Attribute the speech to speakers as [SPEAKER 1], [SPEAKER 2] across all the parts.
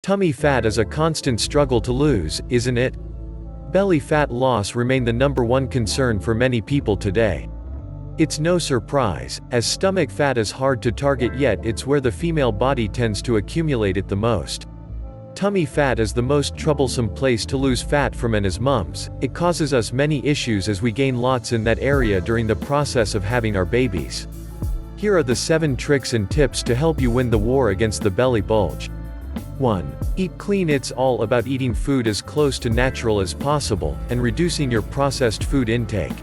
[SPEAKER 1] Tummy fat is a constant struggle to lose, isn't it? Belly fat loss remains the #1 concern for many people today. It's no surprise, as stomach fat is hard to target, yet it's where the female body tends to accumulate it the most. Tummy fat is the most troublesome place to lose fat from, and as mums, it causes us many issues as we gain lots in that area during the process of having our babies. Here are the 7 tricks and tips to help you win the war against the belly bulge. 1. Eat clean. It's all about eating food as close to natural as possible, and reducing your processed food intake.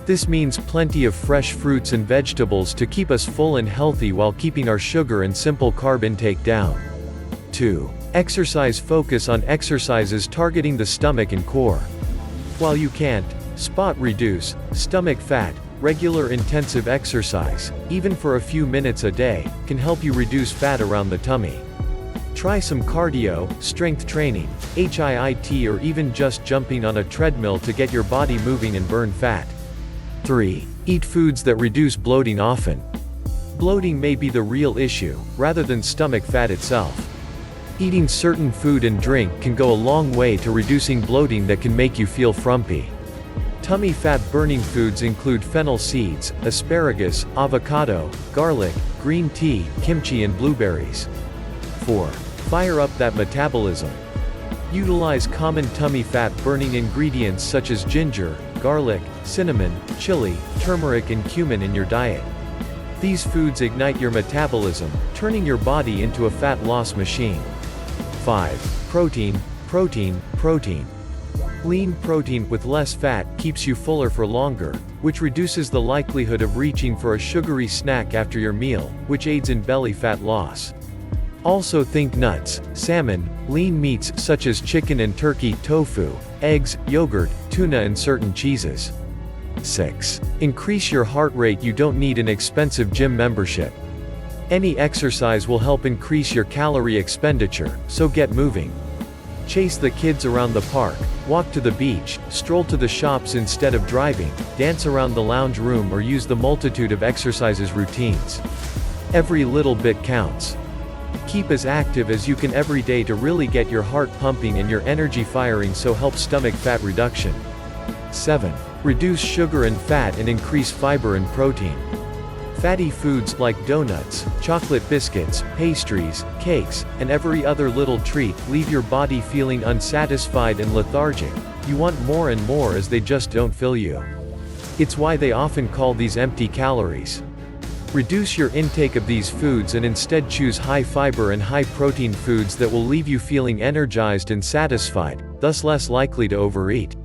[SPEAKER 1] This means plenty of fresh fruits and vegetables to keep us full and healthy while keeping our sugar and simple carb intake down. 2. Exercise. Focus on exercises targeting the stomach and core. While you can't reduce stomach fat, regular intensive exercise, even for a few minutes a day, can help you reduce fat around the tummy. Try some cardio, strength training, HIIT, or even just jumping on a treadmill to get your body moving and burn fat. 3. Eat foods that reduce bloating often. Bloating may be the real issue, rather than stomach fat itself. Eating certain food and drink can go a long way to reducing bloating that can make you feel frumpy. Tummy fat burning foods include fennel seeds, asparagus, avocado, garlic, green tea, kimchi, and blueberries. 4. Fire up that metabolism. Utilize common tummy fat burning ingredients such as ginger, garlic, cinnamon, chili, turmeric, and cumin in your diet. These foods ignite your metabolism, turning your body into a fat loss machine. 5. Protein. Lean protein with less fat keeps you fuller for longer, which reduces the likelihood of reaching for a sugary snack after your meal, which aids in belly fat loss. Also think nuts, salmon, lean meats such as chicken and turkey, tofu, eggs, yogurt, tuna, and certain cheeses. 6. Increase your heart rate. You don't need an expensive gym membership. Any exercise will help increase your calorie expenditure, so get moving. Chase the kids around the park, walk to the beach, stroll to the shops instead of driving, dance around the lounge room, or use the multitude of exercises routines. Every little bit counts. Keep as active as you can every day to really get your heart pumping and your energy firing, so help stomach fat reduction. 7. Reduce sugar and fat and increase fiber and protein. Fatty foods like donuts, chocolate biscuits, pastries, cakes, and every other little treat leave your body feeling unsatisfied and lethargic. You want more and more as they just don't fill you. It's why they often call these empty calories. Reduce your intake of these foods and instead choose high fiber and high protein foods that will leave you feeling energized and satisfied, thus less likely to overeat.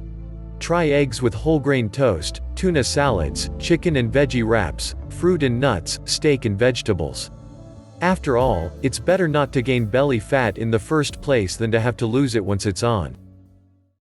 [SPEAKER 1] Try eggs with whole grain toast, tuna salads, chicken and veggie wraps, fruit and nuts, steak and vegetables. After all, it's better not to gain belly fat in the first place than to have to lose it once it's on.